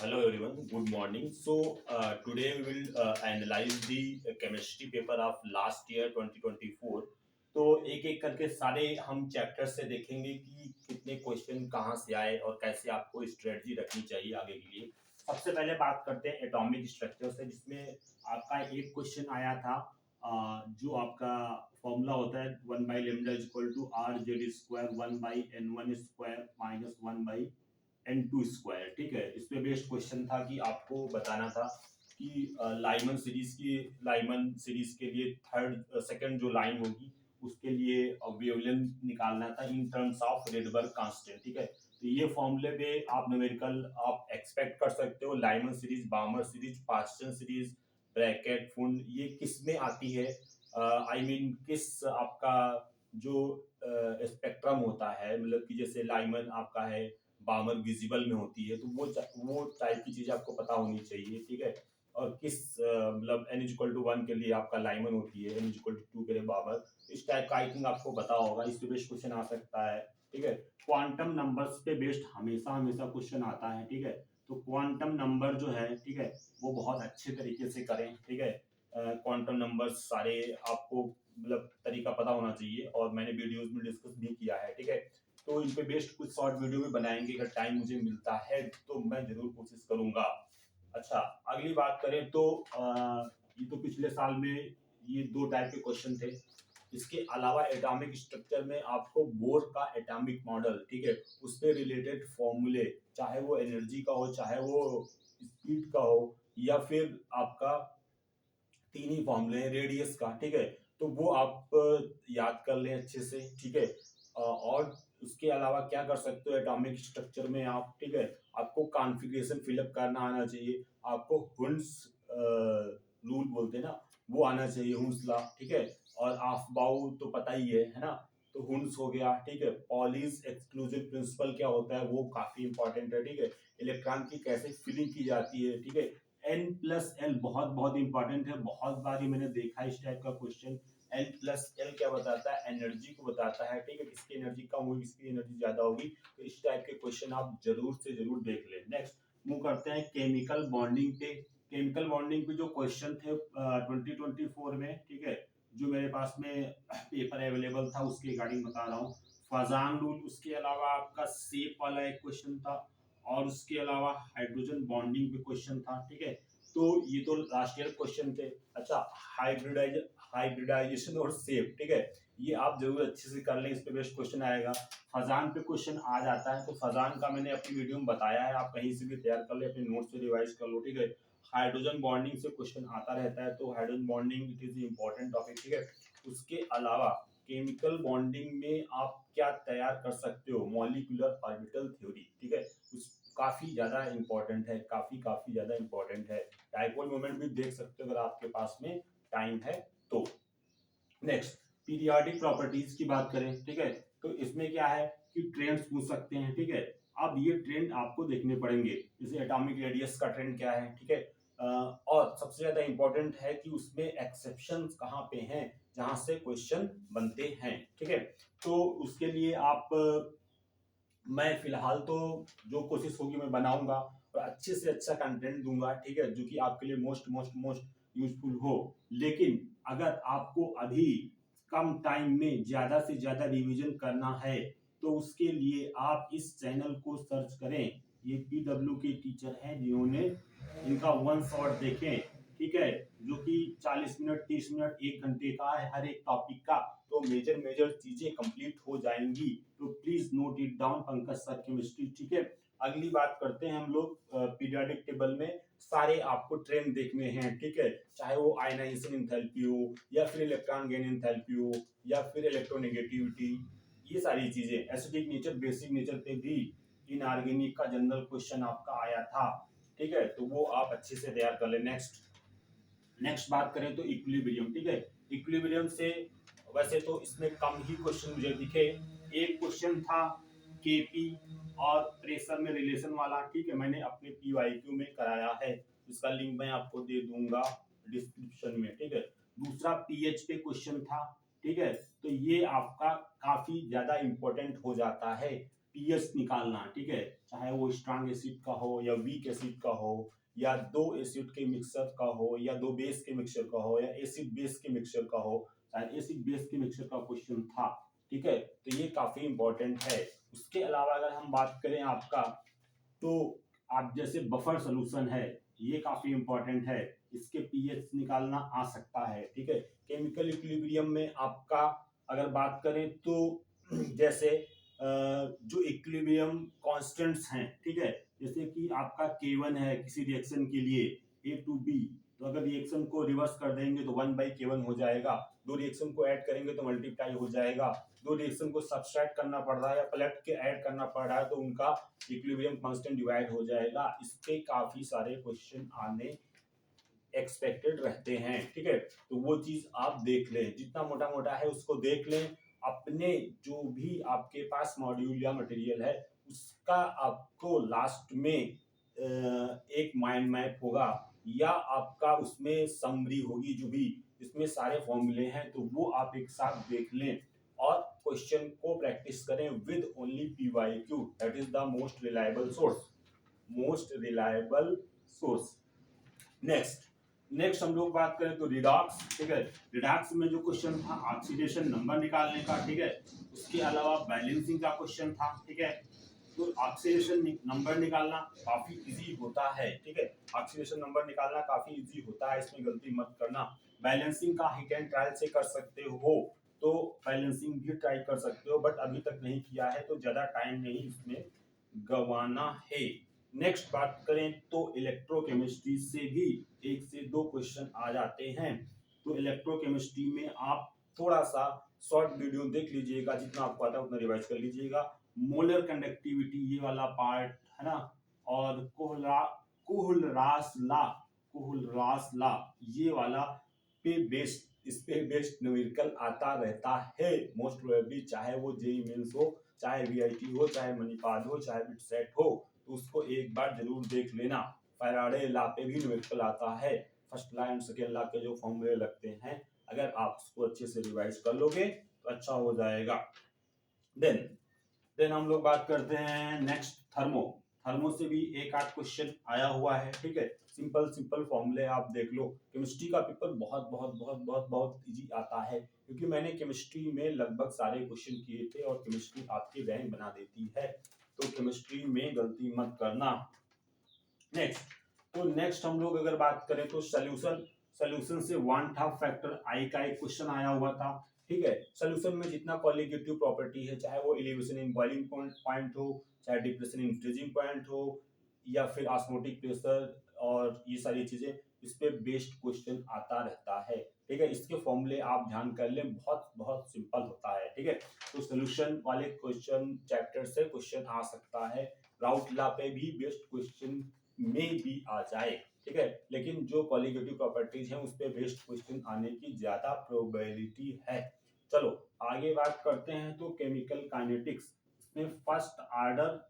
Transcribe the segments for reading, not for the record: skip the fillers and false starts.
Hello everyone, good morning. Today we will analyze the chemistry paper of last year 2024. तो एक एक करके सारे हम चैप्टर से देखेंगे कि कितने क्वेश्चन कहाँ से आए और कैसे आपको स्ट्रेटजी रखनी चाहिए आगे के लिए। सबसे पहले बात करते हैं एटॉमिक स्ट्रक्चर से, जिसमें आपका एक क्वेश्चन आया था जो आपका फॉर्मूला होता है 1/λ = R z² 1/N1² - 1/N2²। ठीक है, इस पे बेस्ड क्वेश्चन था कि आपको बताना था कि लाइमन सीरीज के लिए थर्ड सेकंड जो लाइन होगी उसके लिए वेवलेंथ निकालना था in terms of Rydberg constant. ठीक है, तो ये फॉर्मूले पे आप न्यूमेरिकल आप एक्सपेक्ट कर सकते हो। Lyman series, Balmer series, Paschen series, bracket, Pfund, ये किस में आती है? किस आपका जो स्पेक्ट्रम होता है, मतलब कि जैसे लाइमन आपका है, बामर विजिबल में होती है, तो वो टाइप की चीज आपको पता होनी चाहिए। ठीक है, और किस मतलब n = 1 के लिए आपका लाइमन होती है, n = 2 के लिए बामर, इस टाइप का आई थिंक आपको पता होगा। इस पे बेस्ड क्वेश्चन आ सकता है। ठीक है, क्वांटम नंबर्स पे बेस्ड हमेशा हमेशा क्वेश्चन आता है। ठीक है, तो क्वांटम नंबर जो है, ठीक है, वो बहुत अच्छे तरीके से करें। ठीक है, क्वांटम नंबर्स सारे आपको मतलब तरीका पता होना चाहिए, और मैंने वीडियोस में डिस्कस भी किया है। ठीक है, तो इन पे बेस्ड कुछ शॉर्ट वीडियो भी बनाएंगे, अगर टाइम मुझे मिलता है तो मैं जरूर कोशिश करूंगा। अच्छा, अगली बात करें तो ये तो पिछले साल में ये दो टाइप के क्वेश्चन थे। इसके अलावा एटॉमिक स्ट्रक्चर में आपको बोर का एटॉमिक मॉडल, ठीक है, उस पे रिलेटेड फॉर्मूले, चाहे वो एनर्जी का हो, चाहे वो स्पीड का हो, या फिर आपका तीन ही फॉर्मूले हैं रेडियस का। ठीक है, तो वो आप याद कर लें अच्छे से। ठीक है, और उसके अलावा क्या कर सकते हो एटॉमिक स्ट्रक्चर में आप, ठीक है, आपको कॉन्फ़िगरेशन फिलअप करना आना चाहिए, आपको हुंस रूल बोलते हैं ना, वो आना चाहिए, हुंस लॉ। ठीक है, और ऑफ-बाउ तो पता ही है ना, तो हुंस हो गया। ठीक है, पॉलीज एक्सक्लूजन प्रिंसिपल क्या होता है, वो काफी इंपॉर्टेंट है। ठीक है, इलेक्ट्रॉन की कैसे फिलिंग की जाती है। ठीक है, N+L बहुत बहुत इंपॉर्टेंट है, बहुत बार ही मैंने देखा है इस टाइप का क्वेश्चन। N+L क्या बताता है? एनर्जी को बताता है। ठीक है, किसकी एनर्जी कम होगी, किसकी एनर्जी ज्यादा होगी, तो इस टाइप के क्वेश्चन आप जरूर से जरूर देख लें। नेक्स्ट मूव करते हैं केमिकल बॉन्डिंग पे। केमिकल बॉन्डिंग पे जो क्वेश्चन थे 2024 में, ठीक है, जो मेरे पास में पेपर अवेलेबल था उसके रिगार्डिंग बता रहा हूँ। फजान रूल, उसके अलावा आपका सेप वाला एक क्वेश्चन था, और उसके अलावा हाइड्रोजन बॉन्डिंग पे क्वेश्चन था। ठीक है, तो ये तो लास्ट ईयर क्वेश्चन थे। अच्छा, हाइब्रिडाइजेशन और सेप, ठीक है, ये आप जरूर अच्छे से कर लें, इस पे बेस्ट क्वेश्चन आएगा। फजान पे क्वेश्चन आ जाता है, तो फजान का मैंने अपनी वीडियो में बताया है, आप कहीं से भी तैयार कर ले, अपने नोट से रिवाइज कर लो। ठीक है, हाइड्रोजन बॉन्डिंग से क्वेश्चन आता रहता है, तो hydrogen bonding it is important topic. ठीक है, उसके अलावा केमिकल बॉन्डिंग में आप क्या तैयार कर सकते हो, मॉलिक्यूलर ऑर्बिटल थ्योरी। ठीक है, उस काफी ज्यादा इंपॉर्टेंट है, काफी ज्यादा इंपॉर्टेंट है। डाइपोल मोमेंट भी देख सकते हो अगर आपके पास में टाइम है तो। नेक्स्ट, पीरियोडिक प्रॉपर्टीज की बात करें, ठीक है, तो इसमें क्या है कि ट्रेंड्स पूछ सकते हैं। ठीक है, अब ये ट्रेंड आपको देखने पड़ेंगे, जैसे एटॉमिक रेडियस का ट्रेंड क्या है। ठीक है, और सबसे ज्यादा इंपॉर्टेंट है कि उसमें एक्सेप्शन कहाँ पे हैं जहां से क्वेश्चन बनते हैं। ठीक है, तो उसके लिए आप मैं फिलहाल तो जो कोशिश होगी मैं बनाऊंगा और अच्छे से अच्छा कंटेंट दूंगा। ठीक है, जो कि आपके लिए मोस्ट मोस्ट मोस्ट यूजफुल हो। लेकिन अगर आपको अभी कम टाइम में ज्यादा से ज्यादा रिवीजन करना है, तो उसके लिए आप इस चैनल को सर्च करें। ये PW के टीचर हैं जिन्होंने इनका वन शॉट देखें। ठीक है, जो कि 40 मिनट, 30 मिनट, 1 घंटे का है हर एक टॉपिक का, तो मेजर मेजर चीजें कंप्लीट हो जाएंगी। तो please note it down, Pankaj sir chemistry. ठीक है, अगली बात करते हैं हम लोग पीरियोडिक टेबल में सारे आपको ट्रेंड देखने हैं। ठीक है, चाहे वो आयनाइजेशन एंथैल्पी हो, या फिर इलेक्ट्रॉन गेन एंथैल्पी हो, या फिर इलेक्ट्रोनेगेटिविटी, ये सारी चीजें। एसिडिक नेचर, बेसिक नेचर पे भी इनऑर्गेनिक का जनरल क्वेश्चन आपका आया था। ठीक है, तो वो आप अच्छे से तैयार कर ले। नेक्स्ट बात करें तो इक्विलिब्रियम। ठीक है, इक्विलिब्रियम से वैसे तो इसमें कम ही क्वेश्चन मुझे दिखे। एक क्वेश्चन था केपी और प्रेशर में रिलेशन वाला। ठीक है, मैंने अपने PYQ में कराया है, इसका लिंक मैं आपको दे दूंगा डिस्क्रिप्शन में। ठीक है, दूसरा पीएच पे क्वेश्चन था। ठीक है, तो ये आपका काफी ज्यादा इंपॉर्टेंट हो जाता है। पीएच निकालना, ठीक है, चाहे वो स्ट्रॉन्ग एसिड का हो या वीक एसिड का हो या दो एसिड के मिक्सर का हो या दो बेस के मिक्सचर का हो या एसिड बेस के मिक्सचर का हो, शायद एसिड बेस के मिक्सचर का क्वेश्चन था, ठीक है, तो ये काफी इंपॉर्टेंट है। उसके अलावा अगर हम बात करें आपका, तो आप जैसे बफर सोल्यूशन है, ये काफी इंपॉर्टेंट है, इसके पीएच निकालना आ सकता है, ठीक है। केमिकल इक्विलिब्रियम में आपका अगर बात करें तो जैसे जो इक्विलिब्रियम कांस्टेंट्स हैं, ठीक है, जैसे कि आपका K1 है किसी रिएक्शन के लिए A टू B, तो अगर रिएक्शन को रिवर्स कर देंगे तो 1/K1 हो जाएगा, दो रिएक्शन को ऐड करेंगे तो मल्टीप्लाई हो जाएगा, दो रिएक्शन को सब्सट्रैक्ट करना पड़ रहा है या पलट के ऐड करना पड़ रहा है तो उनका इक्विलिब्रियम कांस्टेंट डिवाइड हो जाएगा। इसके काफी सारे क्वेश्चन आने एक्सपेक्टेड रहते हैं, ठीक है, तो वो चीज आप देख लें, जितना मोटा मोटा है उसको देख लें। अपने जो भी आपके पास मॉड्यूल या मटेरियल है उसका आपको लास्ट में एक माइंड मैप होगा या आपका उसमें समरी होगी, जो भी इसमें सारे फॉर्मूले हैं तो वो आप एक साथ देख लें और क्वेश्चन को प्रैक्टिस करें with only PYQ, that is the most reliable source, most reliable source. Next हम लोग बात करें तो रिडॉक्स, ठीक है, रिडॉक्स में जो क्वेश्चन था ऑक्सीडेशन नंबर निकालने का, ठीक है, उसके अलावा बैलेंसिंग का क्वेश्चन था, ठीक है, तो ऑक्सीडेशन नंबर निकालना काफी इजी होता है, ठीक है, ऑक्सीडेशन नंबर निकालना काफी इजी होता है, इसमें गलती मत करना। बैलेंसिंग का हिट एंड ट्रायल से कर सकते हो, तो बैलेंसिंग भी ट्राई कर सकते हो, बट अभी तक नहीं किया है तो ज्यादा टाइम नहीं इसमें गंवाना है। नेक्स्ट बात करें तो इलेक्ट्रोकेमिस्ट्री से भी एक से दो क्वेश्चन आ जाते हैं, तो इलेक्ट्रोकेमिस्ट्री में आप थोड़ा सा शॉर्ट वीडियो देख लीजिएगा, जितना आपको आता है उतना रिवाइज कर लीजिएगा। मोलर कंडक्टिविटी ये वाला पार्ट है ना, और कोहलरास ला ये वाला पे बेस्ड, इस पे बेस्ड न्यूमेरिकल आता रहता है मोस्ट प्रोबेबली, चाहे वो जेईई मेंस हो, चाहे वीआईटी हो, चाहे मणिपाल हो, चाहे बिटसेट हो, तो उसको एक बार जरूर देख लेना। फैराडे लॉ पे भी न्यूमेरिकल आता है, first law and second law के जो फॉर्मूले लगते हैं, अगर आप उसको अच्छे से रिवाइज कर लोगे तो अच्छा हो जाएगा। देन हम लोग बात करते हैं नेक्स्ट थर्मो से भी एक आध क्वेश्चन आया हुआ है, ठीक है, सिंपल फॉर्मूले आप देख लो। केमिस्ट्री का पेपर बहुत बहुत बहुत बहुत बहुत इजी आता है, क्योंकि मैंने केमिस्ट्री में लगभग सारे क्वेश्चन किए थे और केमिस्ट्री आपकी रैंक बना देती है, तो केमिस्ट्री में गलती मत करना। नेक्स्ट हम लोग अगर बात करें तो सोल्यूशन से 1/2 फैक्टर आई का एक क्वेश्चन आया हुआ था, ठीक है। सोल्यूशन में जितना कॉलिगेटिव प्रॉपर्टी है, चाहे वो एलिवेशन इन बॉइलिंग पॉइंट हो, चाहे डिप्रेशन इन फ्रीजिंग पॉइंट हो, या फिर ऑस्मोटिक प्रेशर और ये सारी चीजें, इस पे बेस्ड क्वेश्चन आता रहता है, ठीक है। इसके फॉर्मूले आप ध्यान कर लें, बहुत बहुत सिंपल होता है, ठीक है। तो सोल्यूशन वाले क्वेश्चन चैप्टर से क्वेश्चन आ सकता है, राउट लॉ पे भी बेस्ड क्वेश्चन में भी आ जाए, ठीक है, लेकिन जो कॉलिगेटिव प्रॉपर्टीज हैं उस पे बेस्ड क्वेश्चन आने की ज्यादा प्रोबेबिलिटी है। चलो आगे बात करते हैं तो केमिकल काइनेटिक्स, इसमें फर्स्ट आर्डर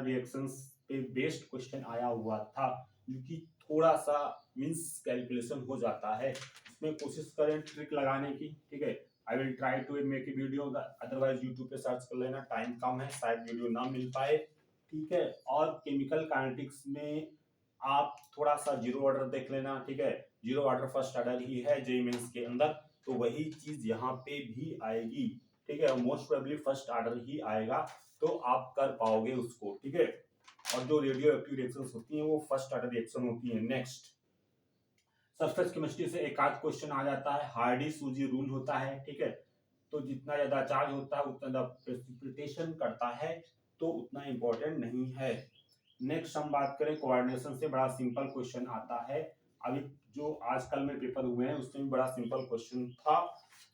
रिएक्शंस पे बेस्ड क्वेश्चन आया हुआ था, जो कि थोड़ा सा मींस कैलकुलेशन हो जाता है, इसमें कोशिश करें ट्रिक लगाने की, ठीक है। I will try to make a video, otherwise YouTube पे सर्च कर लेना, टाइम कम है शायद वीडियो ना मिल पाए, ठीक है। और केमिकल काइनेटिक्स में आप थोड़ा सा जीरो ऑर्डर देख लेना, ठीक है, जीरो ऑर्डर फर्स्ट ऑर्डर ही है जेईई मेंस के अंदर, तो वही चीज यहाँ पे भी आएगी, ठीक है, मोस्ट प्रोबेबली फर्स्ट ऑर्डर ही आएगा, तो आप कर पाओगे उसको, ठीक है। और जो रेडियो एक्टिव रिएक्शंस होती हैं वो फर्स्ट ऑर्डर रिएक्शन होती है। नेक्स्ट सरफेस केमिस्ट्री से एक आध क्वेश्चन आ जाता है, हार्डी सूजी रूल होता है, ठीक है, तो जितना ज्यादा चार्ज होता है उतना ज्यादा प्रेसिपिटेशन करता है, तो उतना इंपॉर्टेंट नहीं है। नेक्स्ट हम बात करें कोऑर्डिनेशन से, बड़ा सिंपल क्वेश्चन आता है, अभी जो आजकल में पेपर हुए हैं उसमें बड़ा सिंपल क्वेश्चन था,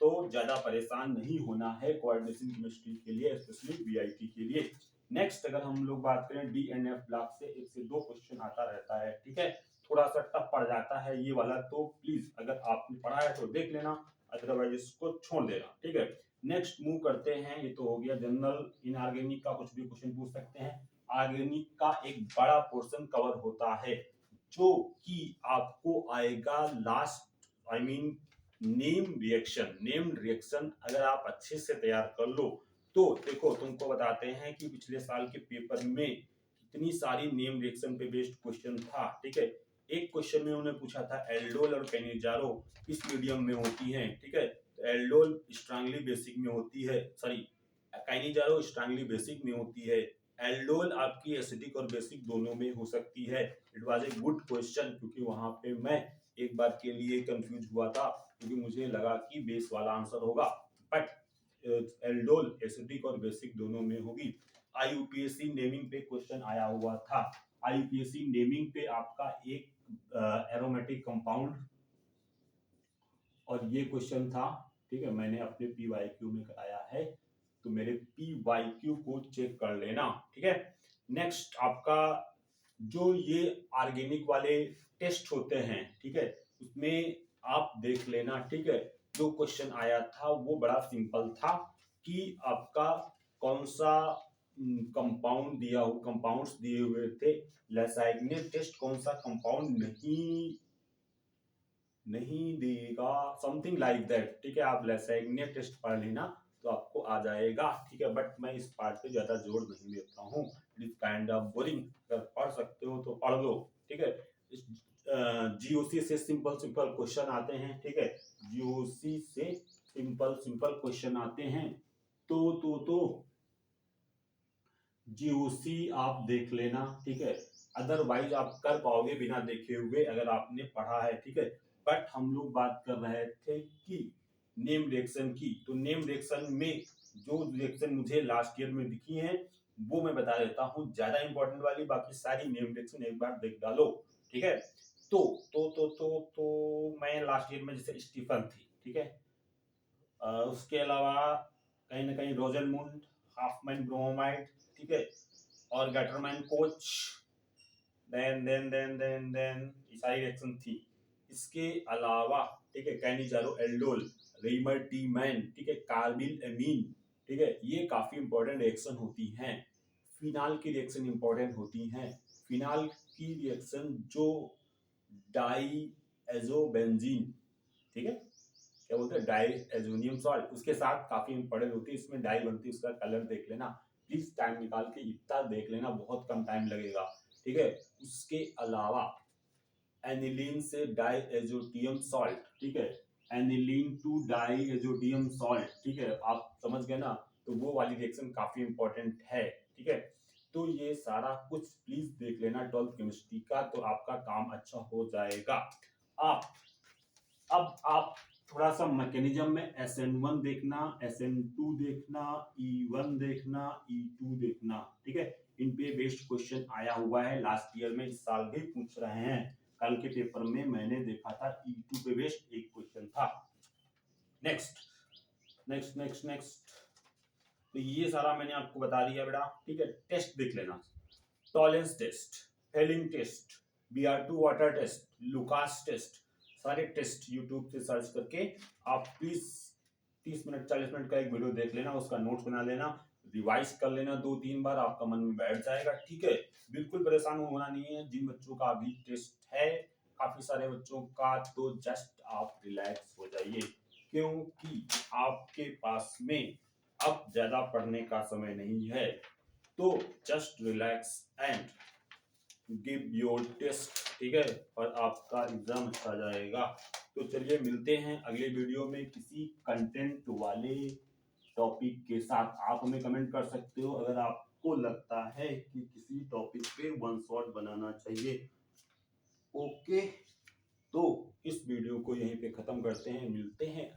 तो ज्यादा परेशान नहीं होना है कोऑर्डिनेशन केमिस्ट्री के लिए, स्पेशली वीआईटी के लिए। नेक्स्ट अगर हम लोग बात करें डीएनएफ ब्लॉक से एक से दो क्वेश्चन आता रहता है, ठीक है, थोड़ा सा टफ पड़ जाता है ये वाला, तो प्लीज अगर आपने पढ़ा है तो देख लेना, अदरवाइज इसको छोड़ देना, ठीक है। नेक्स्ट मूव करते हैं, ये तो हो गया जनरल, इनऑर्गेनिक का कुछ भी क्वेश्चन पूछ सकते हैं। ऑर्गेनिक का एक बड़ा पोर्शन कवर होता है, जो कि आपको आएगा last, I mean named reaction अगर आप अच्छे से तैयार कर लो तो देखो तुमको बताते हैं कि पिछले साल के पेपर में कितनी सारी नेम रिएक्शन पे बेस्ड क्वेश्चन था, ठीक है। एक क्वेश्चन में उन्होंने पूछा था एल्डोल और कैनिजारो किस मीडियम में होती हैं, ठीक है। तो एल्डोल स्ट्रांगली बेसिक में होती है, सॉरी कैनिजारो स्ट्रांगली बेसिक में होती है। एल्डोल आपकी एसिडिक और बेसिक दोनों में हो सकती है। It was a good question, क्योंकि वहां पे मैं एक बार के लिए कंफ्यूज हुआ था, क्योंकि मुझे लगा कि बेस वाला आंसर होगा, बट एल्डोल एसिडिक और बेसिक दोनों में होगी। आईयूपीएससी नेमिंग पे क्वेश्चन आया हुआ था। आईयूपीएससी नेमिंग पे आपका एक एरोमेटिक कंपाउंड और ये क्वेश्चन था, ठीक है। मैंने अपने पीवाईक्यू में कराया है, तो मेरे पीवाईक्यू को चेक कर लेना, ठीक है। नेक्स्ट आपका जो ये ऑर्गेनिक वाले टेस्ट होते हैं, ठीक है, उसमें आप देख लेना, ठीक है। जो क्वेश्चन आया था वो बड़ा सिंपल था कि आपका कौन सा कंपाउंड दिया हो, कंपाउंड्स दिए हुए थे, लेसाइग्ने टेस्ट कौन सा कंपाउंड नहीं देगा, समथिंग लाइक दैट, ठीक है। आप लेसाइग्ने टेस्ट पढ़ लेना तो आपको आ जाएगा, ठीक है। बट मैं इस पार्ट पे ज्यादा जोर नहीं देता हूँ, it is kind of boring. अगर पढ़ सकते हो तो पढ़ लो, ठीक है। जीओसी से सिंपल सिंपल क्वेश्चन आते हैं, ठीक है। जीओसी से सिंपल सिंपल क्वेश्चन आते हैं, तो जीओसी आप देख लेना, ठीक है। अदरवाइज आप कर पाओगे बिना देखे हुए अगर आपने पढ़ा है, ठीक है। बट हम लोग बात कर रहे थे कि नेम रिएक्शन की, तो नेम रिएक्शन में जो रिएक्शन मुझे लास्ट ईयर में दिखी हैं वो मैं बता देता हूँ, ज्यादा इंपॉर्टेंट वाली, बाकी सारी नेम रिएक्शन एक बार देख डालो, ठीक है। तो मैं लास्ट ईयर में जैसे स्टीफन थी, ठीक है। उसके अलावा कहीं ना कहीं रोजनमुंड, हाफमैन ब्रोमाइड, ठीक है, और गटरमैन कोच, देन ये सारी रिएक्शन थी। इसके अलावा, ठीक है, Cannizzaro aldol, reamer T man, ठीक है, कार्बिल एमीन, ठीक है, ये काफी इंपॉर्टेंट रिएक्शन होती हैं। फिनाल की रिएक्शन इंपॉर्टेंट होती हैं। फिनाल की रिएक्शन जो डाई एजोबेंजीन, ठीक है, क्या बोलते हैं, डाई एजोनियम सॉल्ट, उसके साथ काफी इंपॉर्टेंट होती है, इसमें डाई बनती है, उसका कलर देख लेना प्लीज, टाइम निकाल के इतना देख लेना, बहुत कम टाइम लगेगा, ठीक है। उसके अलावा एनिलीन से डाई एजोटियम सॉल्ट, ठीक है, एनिलीन टू डाई एजोटियम सॉल्ट, ठीक है, आप समझ गए ना। तो वो वाली रिएक्शन काफी इंपॉर्टेंट है, ठीक है। तो ये सारा कुछ प्लीज देख लेना 12th केमिस्ट्री का, तो आपका काम अच्छा हो जाएगा। आप अब आप थोड़ा सा मैकेनिज्म में SN1 देखना, SN2 देखना, E1 देखना, E2 देखना, ठीक है। इन पे बेस्ड क्वेश्चन आया हुआ है लास्ट ईयर में, इस साल भी पूछ रहे हैं। कल के पेपर में मैंने देखा था E2 पे बेस्ड एक क्वेश्चन था। नेक्स्ट नेक्स्ट नेक्स्ट नेक्स्ट तो ये सारा मैंने आपको बता दिया बेटा, ठीक है। टेस्ट देख लेना, Tollens test, Fehling test, BR2 water test, Lucas test, सारे टेस्ट यूट्यूब से सर्च करके आप प्लीज 30 मिनट 40 मिनट का एक वीडियो देख लेना, उसका नोट्स बना लेना, रिवाइज कर लेना 2-3 बार, आपका मन में बैठ जाएगा, ठीक है। बिल्कुल परेशान होना नहीं है, जिन बच्चों का अभी टेस्ट है, काफी सारे बच्चों का, तो जस्ट आप रिलैक्स हो जाइए, क्योंकि आपके पास में अब ज्यादा पढ़ने का समय नहीं है। तो just relax and give your test, ठीक है, और आपका एग्जाम अच्छा जाएगा। तो चलिए मिलते हैं अगले वीडियो में किसी कंटेंट वाले टॉपिक के साथ। आप हमें कमेंट कर सकते हो अगर आपको लगता है कि किसी टॉपिक पे वन शॉट बनाना चाहिए। ओके, तो इस वीडियो को यहीं पे खत्म करते हैं, मिलते हैं